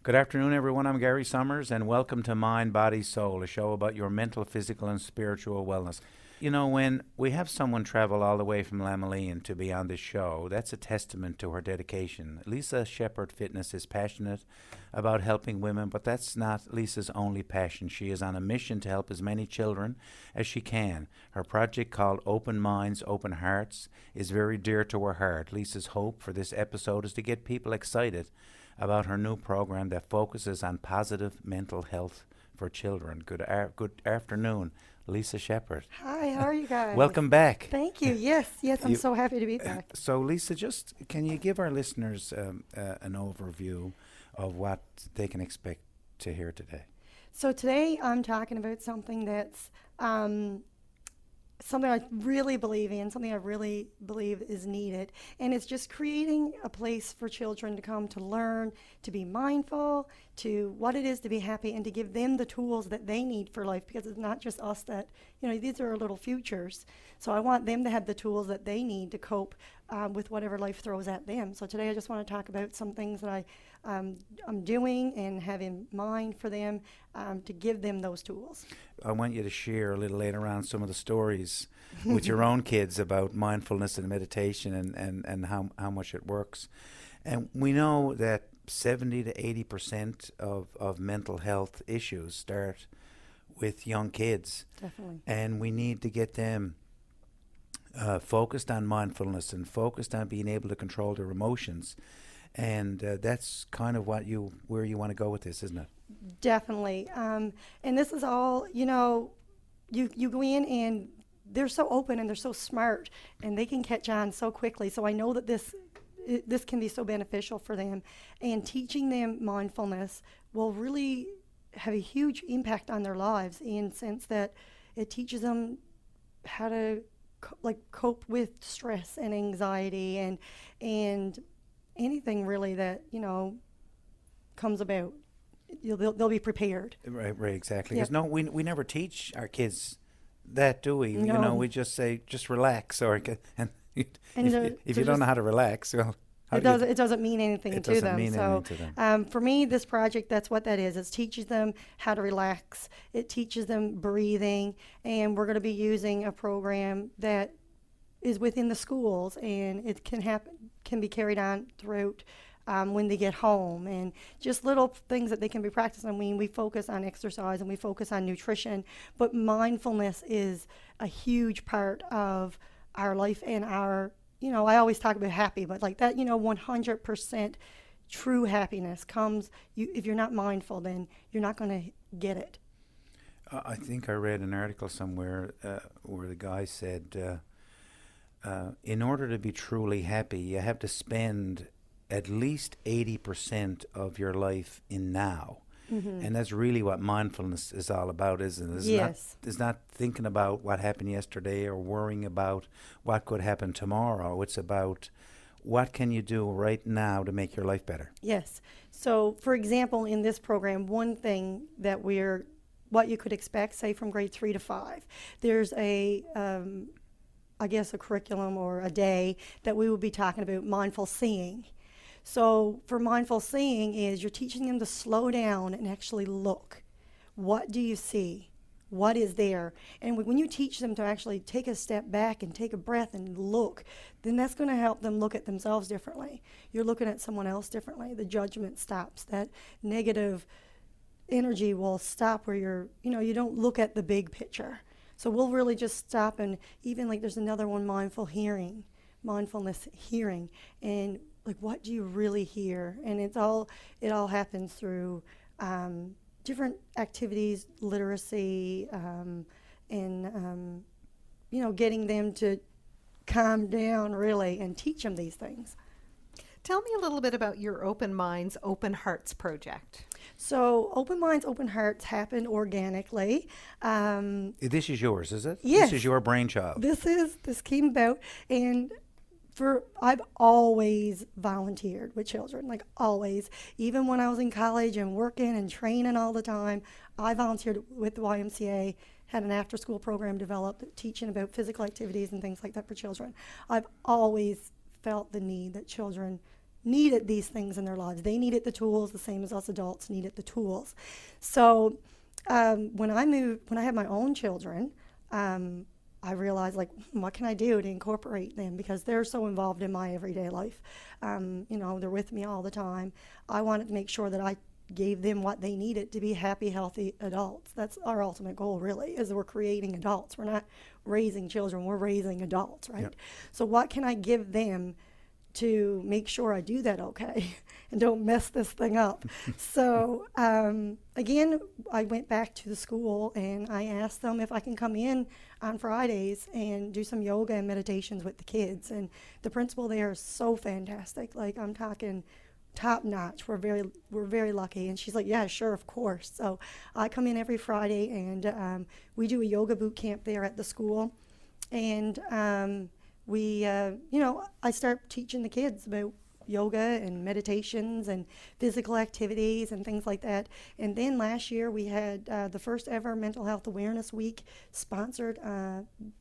Good afternoon, everyone. I'm Gary Summers, and welcome to Mind, Body, Soul, a show about your mental, physical, and spiritual wellness. You know, when we have someone travel all the way from Lamalean to be on this show, that's a testament to her dedication. Lisa Sheppard Fitness is passionate about helping women, but that's not Lisa's only passion. She is on a mission to help as many children as she can. Her project, called Open Minds, Open Hearts, is very dear to her heart. Lisa's hope for this episode is to get people excited about her new program that focuses on positive mental health for children. Good afternoon, Lisa Sheppard. Hi, how are you guys? Welcome back. Thank you. Yes, I'm You- so happy to be back. So, Lisa, just can you give our listeners an overview of what they can expect to hear today? So today I'm talking about something that's something I really believe in, something I really believe is needed. And it's just creating a place for children to come to learn, to be mindful, to what it is to be happy, and to give them the tools that they need for life, because it's not just us that, these are our little futures. So I want them to have the tools that they need to cope with whatever life throws at them. So today I just want to talk about some things that I'm doing and have in mind for them to give them those tools. I want you to share a little later on some of the stories with your own kids about mindfulness and meditation and how much it works. And we know that 70 to 80% of mental health issues start with young kids. Definitely. And we need to get them focused on mindfulness and focused on being able to control their emotions. And that's kind of where you want to go with this, isn't it? Definitely. And this is all, you go in and they're so open and they're so smart and they can catch on so quickly. So I know that this can be so beneficial for them. And teaching them mindfulness will really have a huge impact on their lives, in the sense that it teaches them how to cope with stress and anxiety and anything really that comes about. They'll be prepared. Right, exactly. Yep. Because we never teach our kids that, do we? No. We just say, just relax, and And if you don't know how to relax, well, it doesn't mean anything it to doesn't them. mean So anything to them. for me, this project, that's what that is. It teaches them how to relax. It teaches them breathing, and we're going to be using a program that is within the schools, and it can be carried on throughout when they get home, and just little things that they can be practicing. I mean, we focus on exercise and we focus on nutrition, but mindfulness is a huge part of our life and our, I always talk about happy, but like that, 100% true happiness comes, if you're not mindful, then you're not going to get it. I think I read an article somewhere where the guy said, in order to be truly happy, you have to spend at least 80% of your life in now. Mm-hmm. And that's really what mindfulness is all about, isn't it? Yes. It's not thinking about what happened yesterday or worrying about what could happen tomorrow. It's about what can you do right now to make your life better. Yes. So, for example, in this program, one thing that what you could expect, say, from grade 3 to 5, there's a curriculum or a day that we will be talking about mindful seeing. So for mindful seeing is you're teaching them to slow down and actually look. What do you see? What is there? And when you teach them to actually take a step back and take a breath and look, then that's going to help them look at themselves differently. You're looking at someone else differently. The judgment stops. That negative energy will stop where you don't look at the big picture. So we'll really just stop, and even like there's another one, mindfulness hearing, and like what do you really hear? And it all happens through different activities, literacy, and getting them to calm down really and teach them these things. Tell me a little bit about your Open Minds, Open Hearts project. So Open Minds, Open Hearts happened organically. This is yours, is it? Yes. This is your brainchild. This came about, and I've always volunteered with children, like always. Even when I was in college and working and training all the time, I volunteered with the YMCA, had an after-school program developed teaching about physical activities and things like that for children. I've always felt the need that children needed these things in their lives. They needed the tools the same as us adults needed the tools. So when I had my own children, I realized, like, what can I do to incorporate them, because they're so involved in my everyday life. They're with me all the time. I wanted to make sure that I gave them what they needed to be happy, healthy adults. That's our ultimate goal, really, is we're creating adults. We're not raising children, we're raising adults, right? Yep. So what can I give them to make sure I do that okay and don't mess this thing up? So again, I went back to the school and I asked them if I can come in on Fridays and do some yoga and meditations with the kids. And the principal there is so fantastic. Like, I'm talking top notch. We're very lucky. And she's like, yeah, sure, of course. So I come in every Friday and we do a yoga boot camp there at the school. And I start teaching the kids about yoga and meditations and physical activities and things like that. And then last year we had the first ever Mental Health Awareness Week sponsored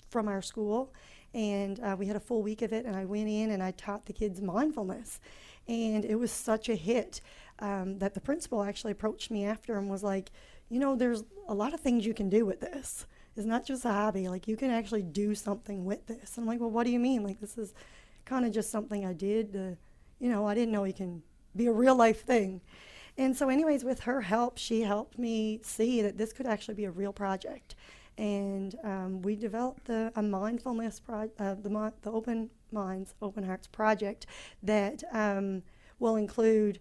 from our school. And we had a full week of it, and I went in and I taught the kids mindfulness. And it was such a hit that the principal actually approached me after and was like, there's a lot of things you can do with this. It's not just a hobby. Like, you can actually do something with this. I'm like, well, what do you mean? Like, this is kind of just something I did. I didn't know it can be a real life thing. And so anyways, with her help, she helped me see that this could actually be a real project. And we developed a mindfulness, the Open Minds, Open Hearts project that will include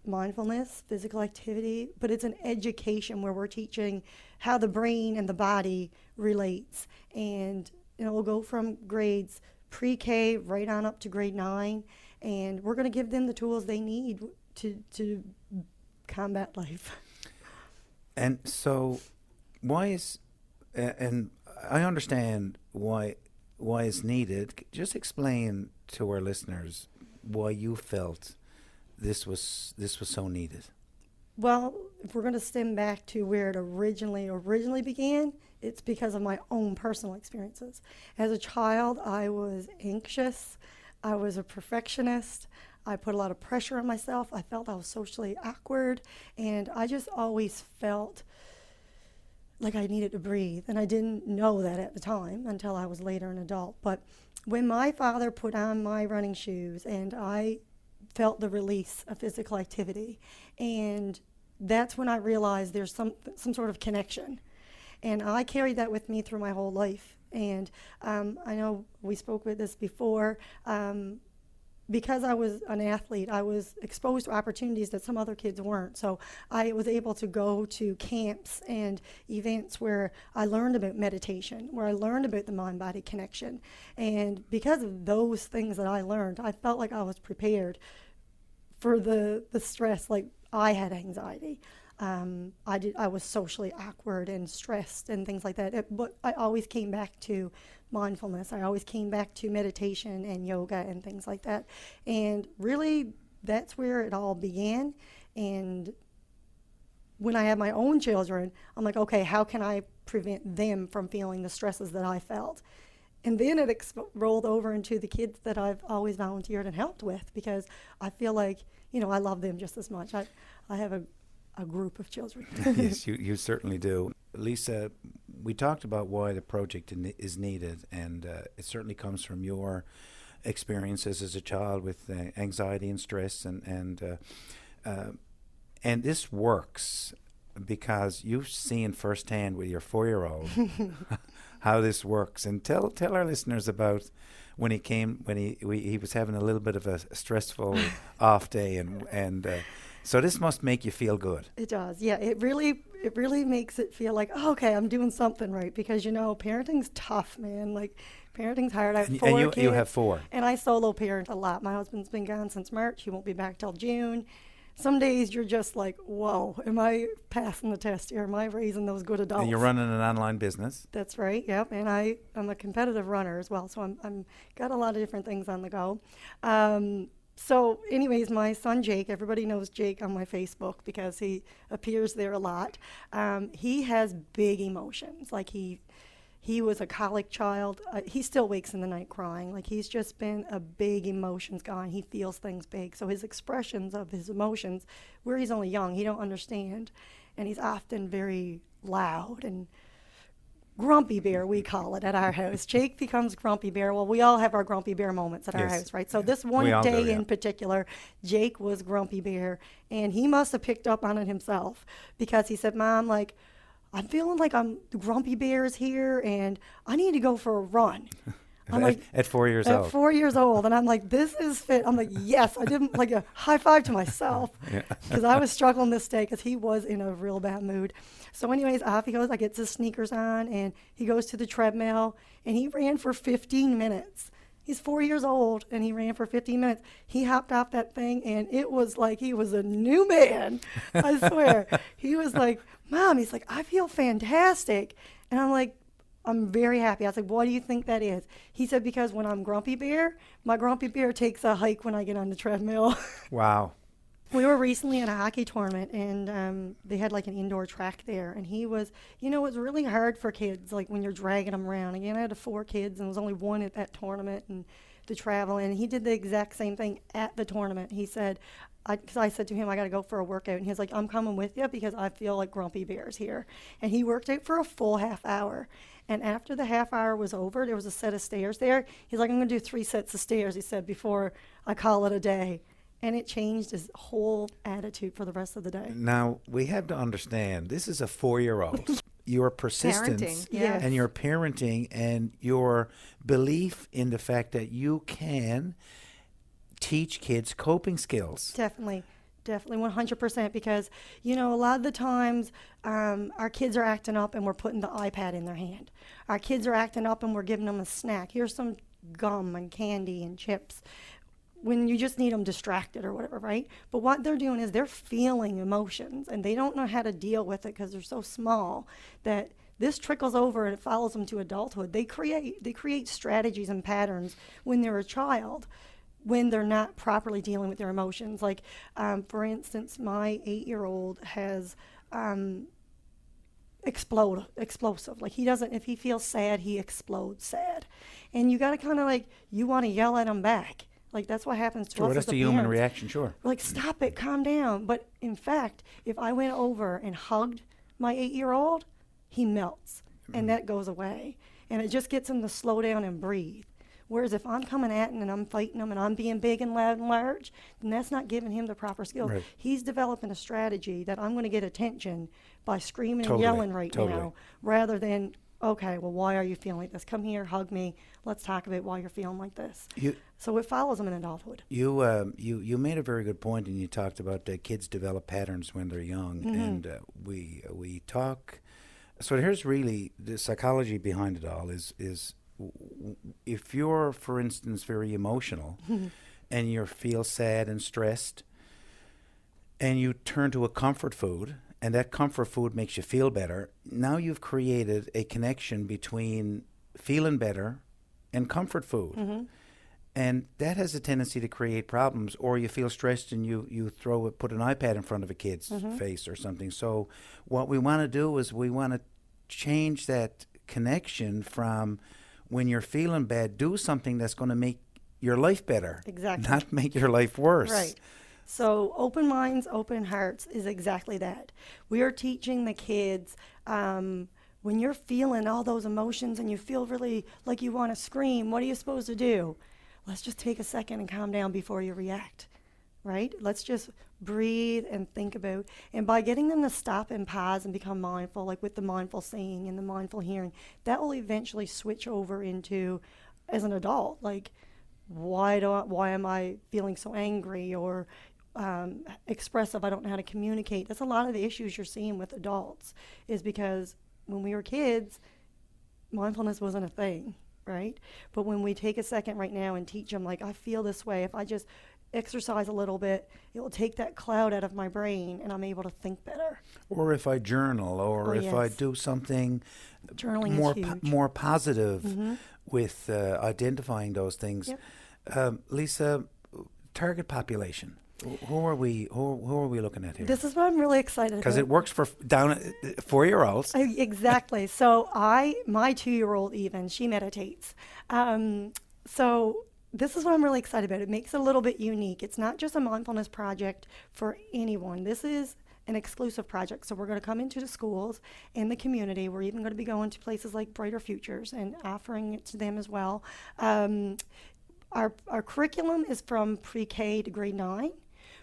mindfulness, physical activity, but it's an education where we're teaching how the brain and the body relates. And we'll go from grades pre-K right on up to grade 9, and we're going to give them the tools they need to combat life. And so why is, and I understand why it's needed. Just explain to our listeners why you felt this was so needed. Well, if we're going to stem back to where it originally began, it's because of my own personal experiences. As a child, I was anxious. I was a perfectionist. I put a lot of pressure on myself. I felt I was socially awkward, and I just always felt like I needed to breathe. And I didn't know that at the time until I was later an adult. But when my father put on my running shoes and I felt the release of physical activity, and that's when I realized there's some sort of connection. And I carried that with me through my whole life. And I know we spoke with this before. Because I was an athlete, I was exposed to opportunities that some other kids weren't. So I was able to go to camps and events where I learned about meditation, where I learned about the mind-body connection. And because of those things that I learned, I felt like I was prepared for the stress. Like, I had anxiety. I was socially awkward and stressed and things like that. But I always came back to mindfulness. I always came back to meditation and yoga and things like that. And really, that's where it all began. And when I had my own children, I'm like, okay, how can I prevent them from feeling the stresses that I felt? And then it rolled over into the kids that I've always volunteered and helped with, because I feel like, I love them just as much. I have a group of children. Yes, you certainly do. Lisa, we talked about why the project is needed, and it certainly comes from your experiences as a child with anxiety and stress, and this works because you've seen firsthand with your 4-year-old how this works. And tell our listeners about when he was having a little bit of a stressful off day, and so this must make you feel good. It does. Yeah, it really makes it feel like, oh, okay, I'm doing something right, because parenting's tough, man. Like, parenting's hard. I have 4 kids. And you have 4. And I solo parent a lot. My husband's been gone since March. He won't be back till June. Some days you're just like, whoa, am I passing the test here? Am I raising those good adults? And you're running an online business. That's right. Yep. And I'm a competitive runner as well, so I'm got a lot of different things on the go. So anyways, my son Jake, everybody knows Jake on my Facebook because he appears there a lot. He has big emotions. Like, he He was a colic child. He still wakes in the night crying. Like, he's just been a big emotions guy. He feels things big. So his expressions of his emotions, where he's only young, he don't understand. And he's often very loud and grumpy bear, we call it at our house. Jake becomes grumpy bear. Well, we all have our grumpy bear moments at our Yes. house, right? So this We one all do, day yeah. in particular, Jake was grumpy bear, and he must have picked up on it himself, because he said, Mom, like, I'm feeling like I'm grumpy bear's here, and I need to go for a run. I'm like, At 4 years at old. 4 years old, and I'm like, this is fit. I'm like, yes, I didn't like a high five to myself, Yeah. because I was struggling this day because he was in a real bad mood. So anyways, off he goes. I get his sneakers on, and he goes to the treadmill, and he ran for 15 minutes. He's 4 years old, and he ran for 15 minutes. He hopped off that thing, and it was like he was a new man. I swear. He was like, Mom, he's like, I feel fantastic. And I'm like, I'm very happy. I was like, why do you think that is? He said, because when I'm grumpy bear, my grumpy bear takes a hike when I get on the treadmill. Wow. We were recently at a hockey tournament, and they had like an indoor track there. And he was, it's really hard for kids, like when you're dragging them around. Again, I had 4 kids, and there was only one at that tournament, and to travel. And he did the exact same thing at the tournament. He said, because I said to him, I got to go for a workout. And he was like, I'm coming with you because I feel like grumpy bear's here. And he worked out for a full half hour. And after the half hour was over, there was a set of stairs there. He's like, I'm going to do 3 sets of stairs, he said, before I call it a day. And it changed his whole attitude for the rest of the day. Now, we have to understand, this is a 4-year-old. Your persistence Parenting, yeah. and your parenting and your belief in the fact that you can teach kids coping skills. Definitely 100%, because a lot of the times our kids are acting up and we're putting the iPad in their hand. Our kids are acting up and we're giving them a snack. Here's some gum and candy and chips, when you just need them distracted or whatever, right? But what they're doing is they're feeling emotions, and they don't know how to deal with it because they're so small that this trickles over and it follows them to adulthood. They create strategies and patterns when they're a child, when they're not properly dealing with their emotions. Like, for instance, my 8-year-old has explosive. Like, if he feels sad, he explodes sad. And you got to kind of like, you want to yell at him back. Like, that's what happens to Sure, us that's as the a human parents. reaction, sure. We're like, stop it, calm down. But in fact, if I went over and hugged my 8-year-old, he melts, and that goes away. And it just gets him to slow down and breathe. Whereas if I'm coming at him and I'm fighting him and I'm being big and loud and large, then that's not giving him the proper skills. Right. He's developing a strategy that I'm going to get attention by screaming Totally, and yelling right totally. now, rather than, okay, well, why are you feeling like this? Come here, hug me. Let's talk about why you're feeling like this. So it follows them in adulthood. You made a very good point, and you talked about kids develop patterns when they're young, and we talk. So here's really the psychology behind it all is if you're, for instance, very emotional and you feel sad and stressed, and you turn to a comfort food, and that comfort food makes you feel better, now you've created a connection between feeling better and comfort food. And that has a tendency to create problems. Or you feel stressed and you put an iPad in front of a kid's face or something. So what we want to do is we want to change that connection from, when you're feeling bad, do something that's going to make your life better. Exactly. Not make your life worse. Right. So open minds, open hearts is exactly that. We are teaching the kids, when you're feeling all those emotions and you feel really like you want to scream, what are you supposed to do? Let's just take a second and calm down before you react, right? Let's just breathe and think about. And by getting them to stop and pause and become mindful, like with the mindful seeing and the mindful hearing, that will eventually switch over into, as an adult, like, why am I feeling so angry or expressive? I don't know how to communicate. That's a lot of the issues you're seeing with adults, is because when we were kids, mindfulness wasn't a thing, right? But when we take a second right now and teach them, like, I feel this way, if I just exercise a little bit, it will take that cloud out of my brain and I'm able to think better. Or if I journal, or if I yes. do something Journaling more is huge. more positive with identifying those things. Yep. Lisa, target population. Who are we? Who are we looking at here? This is what I'm really excited Because about. it works for down 4-year-olds. Exactly. So my 2-year-old even, she meditates. So this is what I'm really excited about. It makes it a little bit unique. It's not just a mindfulness project for anyone. This is an exclusive project. So we're going to come into the schools and the community. We're even going to be going to places like Brighter Futures and offering it to them as well. Our curriculum is from pre-K to grade 9.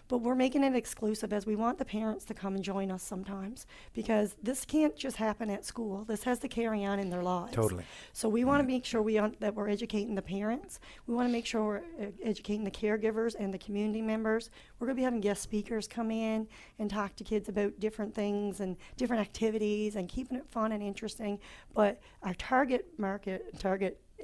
But we're making it exclusive as we want the parents to come and join us sometimes, because this can't just happen at school. This has to carry on in their lives. Totally. So we want to make sure that we're educating the parents. We want to make sure we're educating the caregivers and the community members. We're going to be having guest speakers come in and talk to kids about different things and different activities and keeping it fun and interesting. But our target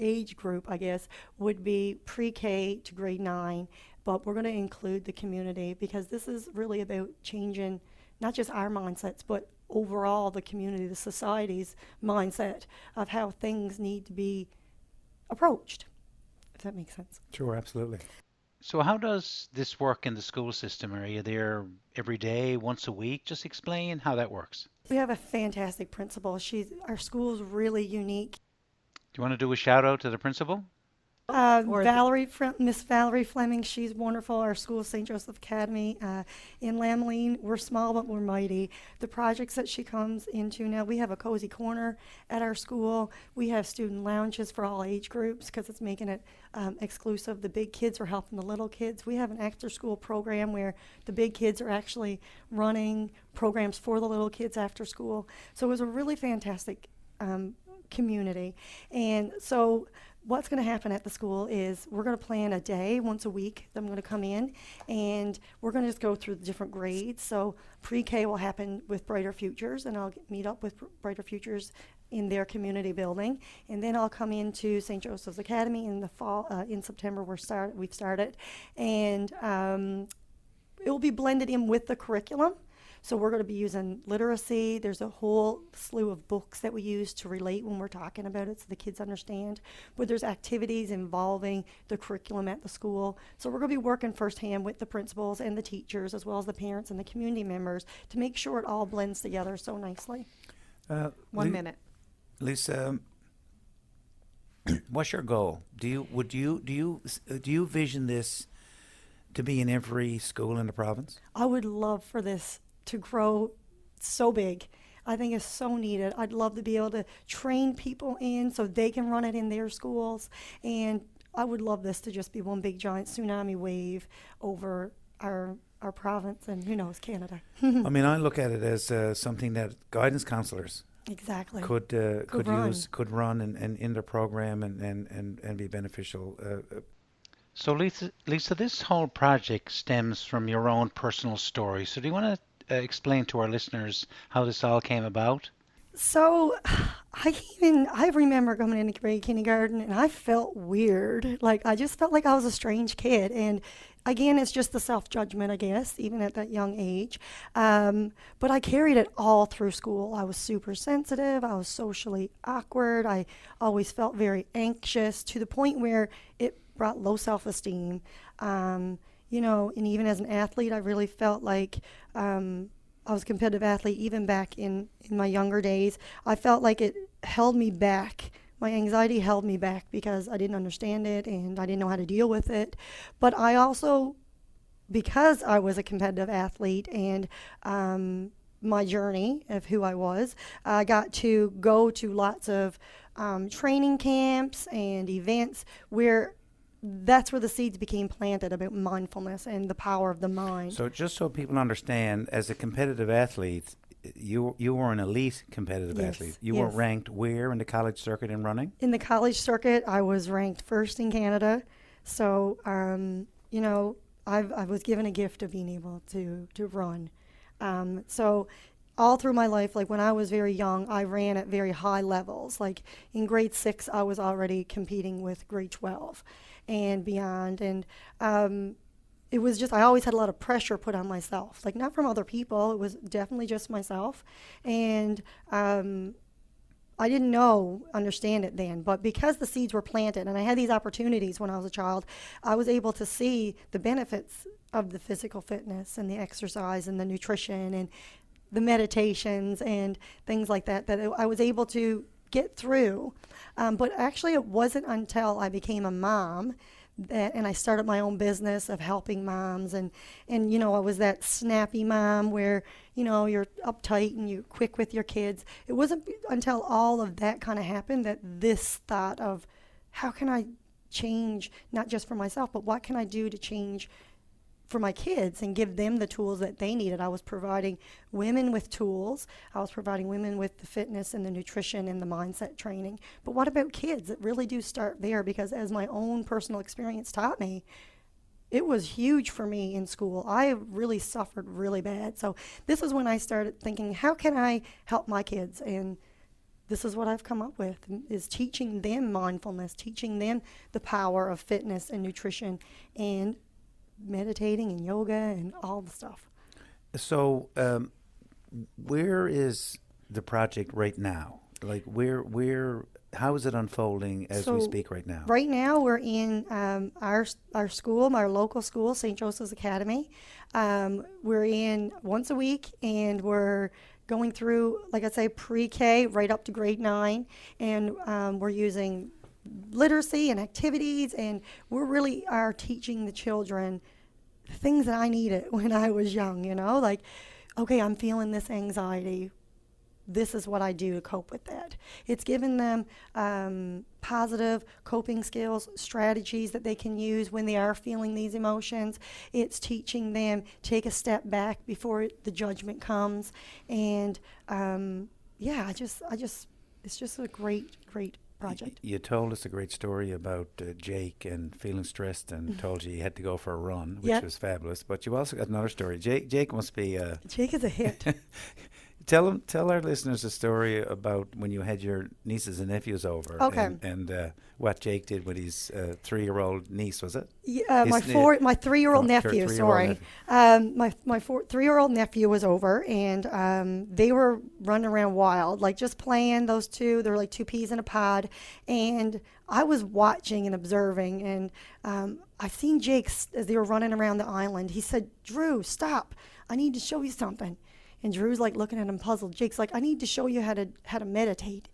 age group, I guess, would be pre-K to grade 9. But we're going to include the community, because this is really about changing not just our mindsets, but overall the community, the society's mindset of how things need to be approached, if that makes sense. Sure, absolutely. So how does this work in the school system? Are you there every day, once a week? Just explain how that works. We have a fantastic principal. Our school's really unique. Do you want to do a shout out to the principal? Miss Valerie Fleming, she's wonderful. Our school is St. Joseph Academy in Lamley. We're small, but we're mighty. The projects that she comes into now, we have a cozy corner at our school. We have student lounges for all age groups, because it's making it exclusive. The big kids are helping the little kids. We have an after-school program where the big kids are actually running programs for the little kids after school. So it was a really fantastic community. And so what's going to happen at the school is we're going to plan a day once a week that I'm going to come in, and we're going to just go through the different grades. So pre-K will happen with Brighter Futures, and I'll meet up with Brighter Futures in their community building, and then I'll come into St. Joseph's Academy in the fall. In September we've started, and it will be blended in with the curriculum. So we're going to be using literacy. There's a whole slew of books that we use to relate when we're talking about it so the kids understand. But there's activities involving the curriculum at the school. So we're going to be working firsthand with the principals and the teachers, as well as the parents and the community members, to make sure it all blends together so nicely. 1 minute. Lisa, what's your goal? Do you vision this to be in every school in the province? I would love for this to grow so big. I think it's so needed. I'd love to be able to train people in so they can run it in their schools. And I would love this to just be one big giant tsunami wave over our province and, who knows, Canada. I mean, I look at it as something that guidance counselors Exactly. could run. use, could run and in their program and be beneficial. So Lisa, this whole project stems from your own personal story. So do you want to explain to our listeners how this all came about? So I remember coming into grade kindergarten, and I felt weird. Like, I just felt like I was a strange kid. And again, it's just the self-judgment, I guess, even at that young age. But I carried it all through school. I was super sensitive. I was socially awkward. I always felt very anxious, to the point where it brought low self-esteem. And even as an athlete, I really felt like I was a competitive athlete even back in my younger days. I felt like it held me back. My anxiety held me back because I didn't understand it and I didn't know how to deal with it. But I also, because I was a competitive athlete and my journey of who I was, I got to go to lots of training camps and events where that's where the seeds became planted about mindfulness and the power of the mind. So just so people understand, as a competitive athlete, you were an elite competitive Yes, athlete. You were yes. ranked where in the college circuit in running? In the college circuit, I was ranked first in Canada. So, I was given a gift of being able to run. So all through my life, like when I was very young, I ran at very high levels. Like in grade 6, I was already competing with grade 12 and beyond. And it was just, I always had a lot of pressure put on myself, like not from other people. It was definitely just myself. And I didn't understand it then, but because the seeds were planted and I had these opportunities when I was a child, I was able to see the benefits of the physical fitness and the exercise and the nutrition and the meditations and things like that I was able to get through. But actually, it wasn't until I became a mom and I started my own business of helping moms, and I was that snappy mom where you're uptight and you're quick with your kids. It wasn't until all of that kind of happened that this thought of how can I change, not just for myself, but what can I do to change for my kids and give them the tools that they needed. I was providing women with tools. I was providing women with the fitness and the nutrition and the mindset training. But what about kids? It really do start there, because as my own personal experience taught me, it was huge for me in school. I really suffered really bad. So this is when I started thinking, how can I help my kids? And this is what I've come up with, is teaching them mindfulness, teaching them the power of fitness and nutrition and meditating and yoga and all the stuff. So, where is the project right now? Like, how is it unfolding as we speak right now? Right now, we're in our school, our local school, St. Joseph's Academy. We're in once a week, and we're going through, like I say, pre-K right up to grade 9, and we're using literacy and activities, and we really are teaching the children the things that I needed when I was young, like, okay, I'm feeling this anxiety. This is what I do to cope with that. It's given them positive coping skills, strategies that they can use when they are feeling these emotions. It's teaching them take a step back before the judgment comes. And it's just a great project. You told us a great story about Jake and feeling stressed, and told you had to go for a run, which was fabulous. But you also got another story. Jake must be... Jake is a hit. Tell our listeners a story about when you had your nieces and nephews over. Okay. And what Jake did with his 3-year-old niece, was it? Yeah, my 3-year-old nephew. Sorry, my 3-year-old nephew was over, and they were running around wild, like just playing. Those two, they're like two peas in a pod, and I was watching and observing, and I seen Jake as they were running around the island. He said, "Drew, stop! I need to show you something." And Drew's like looking at him puzzled. Jake's like, "I need to show you how to meditate."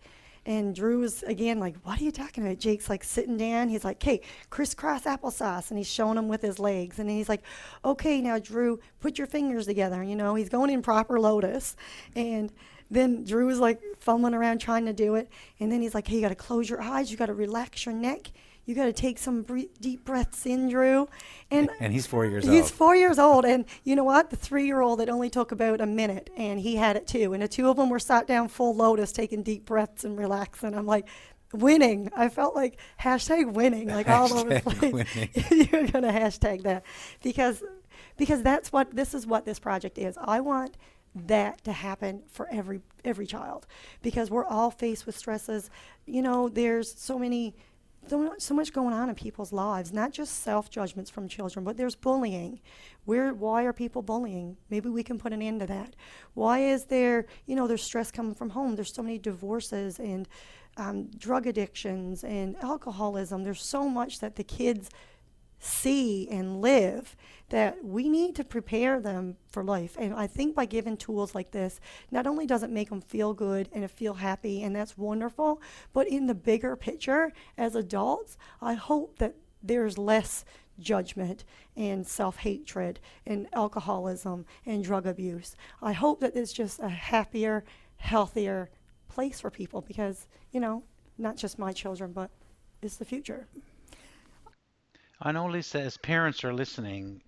And Drew was again like, "What are you talking about?" Jake's like sitting down. He's like, "Okay, crisscross applesauce," and he's showing him with his legs. And then he's like, "Okay, now Drew, put your fingers together." He's going in proper lotus. And then Drew was like fumbling around trying to do it. And then he's like, "Hey, you got to close your eyes. You got to relax your neck. You got to take some deep breaths in, Drew." And he's 4 years old. He's 4 years old. And you know what? The 3-year-old, it only took about a minute, and he had it too. And the two of them were sat down full lotus, taking deep breaths and relaxing. I'm like, winning. I felt like #winning, like all over the place. You're going to hashtag that. Because this is what this project is. I want that to happen for every child, because we're all faced with stresses. There's so much going on in people's lives, not just self-judgments from children, but there's bullying. Why are people bullying? Maybe we can put an end to that. Why is there's stress coming from home? There's so many divorces and drug addictions and alcoholism. There's so much that the kids see and live that we need to prepare them for life. And I think by giving tools like this, not only does it make them feel good and feel happy, and that's wonderful, but in the bigger picture, as adults, I hope that there's less judgment and self-hatred and alcoholism and drug abuse. I hope that it's just a happier, healthier place for people, because, not just my children, but it's the future. I know, Lisa, as parents are listening,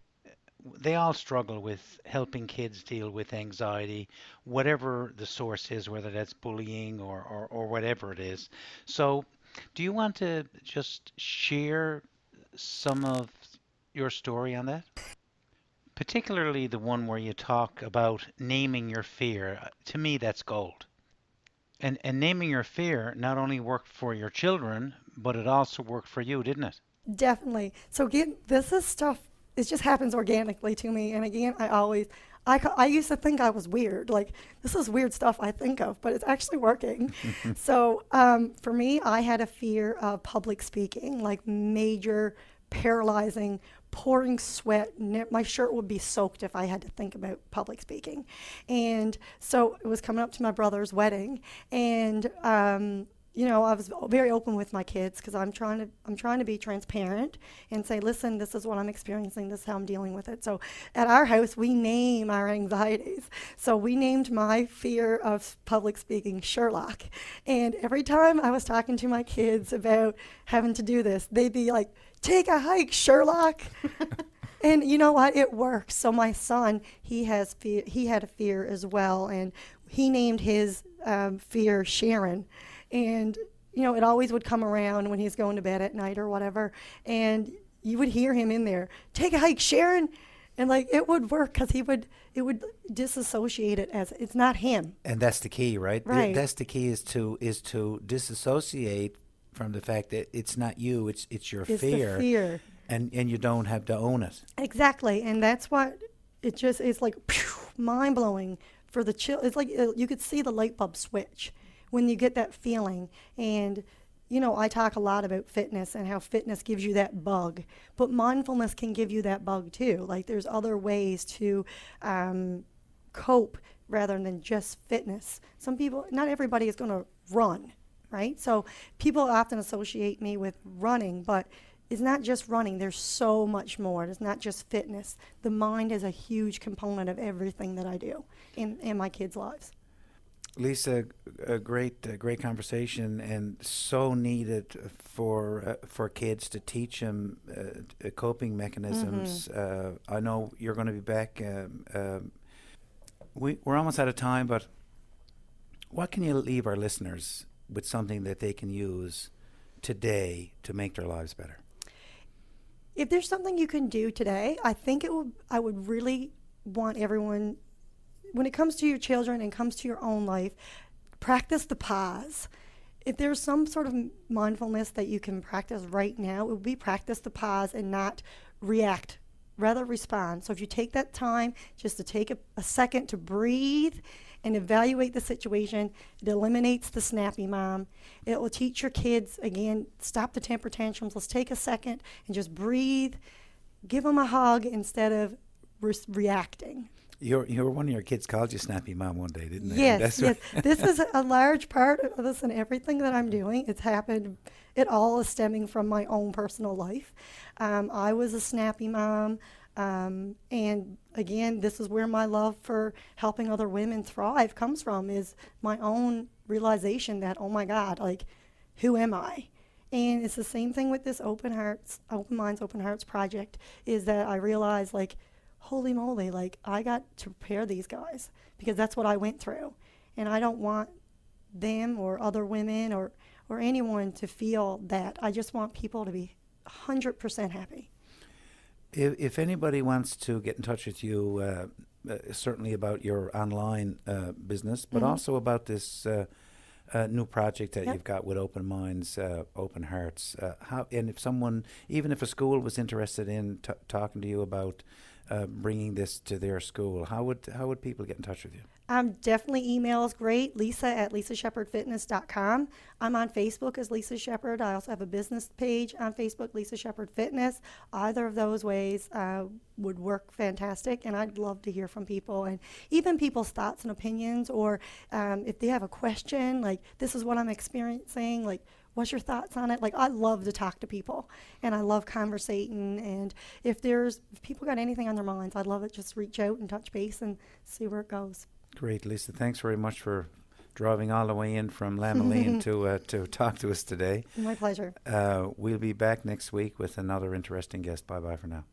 they all struggle with helping kids deal with anxiety, whatever the source is, whether that's bullying or whatever it is. So, do you want to just share some of your story on that? Particularly the one where you talk about naming your fear. To me, that's gold. And naming your fear not only worked for your children, but it also worked for you, didn't it? Definitely. So again, this is stuff, it just happens organically to me. And again, I used to think I was weird. Like, this is weird stuff I think of, but it's actually working. So for me, I had a fear of public speaking, like major paralyzing pouring sweat. My shirt would be soaked if I had to think about public speaking. And so it was coming up to my brother's wedding, and you know, I was very open with my kids because I'm trying to be transparent and say, listen, this is what I'm experiencing. This is how I'm dealing with it. So at our house, we name our anxieties. So we named my fear of public speaking Sherlock. And every time I was talking to my kids about having to do this, they'd be like, take a hike, Sherlock. And you know what? It works. So my son, he had a fear as well, and he named his fear Sharon. And, you know, it always would come around when he's going to bed at night or whatever. And you would hear him in there, take a hike, Sharon. And like, it would work because it would disassociate it as it's not him. And that's the key, right? Right. That's the key, is to disassociate from the fact that it's not you, it's your It's fear. the fear. And you don't have to own it. Exactly. And that's what it just is like, mind blowing for the It's like you could see the light bulb switch when you get that feeling. And, you know, I talk a lot about fitness and how fitness gives you that bug, but mindfulness can give you that bug too. Like there's other ways to cope rather than just fitness. Some people, not everybody is going to run, right? So people often associate me with running, but it's not just running. There's so much more. It's not just fitness. The mind is a huge component of everything that I do in my kids' lives. Lisa, a great conversation, and so needed for kids to teach them coping mechanisms. I know you're going to be back. We're almost out of time, but what can you leave our listeners with, something that they can use today to make their lives better? If there's something you can do today, I would really want everyone, when it comes to your children and comes to your own life, practice the pause. If there's some sort of mindfulness that you can practice right now, it would be practice the pause and not react, rather respond. So if you take that time just to take a second to breathe and evaluate the situation, it eliminates the snappy mom. It will teach your kids, again, stop the temper tantrums. Let's take a second and just breathe. Give them a hug instead of reacting. Your one of your kids called you Snappy Mom one day, didn't they? Yes, yes. This is a large part of this, and everything that I'm doing, it's happened. It all is stemming from my own personal life. I was a snappy mom, and again, this is where my love for helping other women thrive comes from, is my own realization that, oh my God, like, who am I? And it's the same thing with this Open Minds, Open Hearts project, is that I realized, like, holy moly, like, I got to prepare these guys because that's what I went through. And I don't want them or other women or anyone to feel that. I just want people to be 100% happy. If anybody wants to get in touch with you, certainly about your online business, but also about this new project that you've got with Open Minds, Open Hearts, and if someone, even if a school was interested in talking to you about bringing this to their school, how would people get in touch with you? Definitely email is great, lisa@lisasheppardfitness.com. I'm on Facebook as Lisa Sheppard. I also have a business page on Facebook, Lisa Sheppard Fitness. Either of those ways would work fantastic, and I'd love to hear from people, and even people's thoughts and opinions, or if they have a question, like, this is what I'm experiencing, like, what's your thoughts on it? Like, I love to talk to people, and I love conversating, and if people got anything on their minds, I'd love it. Just reach out and touch base and see where it goes. Great, Lisa. Thanks very much for driving all the way in from Lamalean to talk to us today. My pleasure. We'll be back next week with another interesting guest. Bye-bye for now.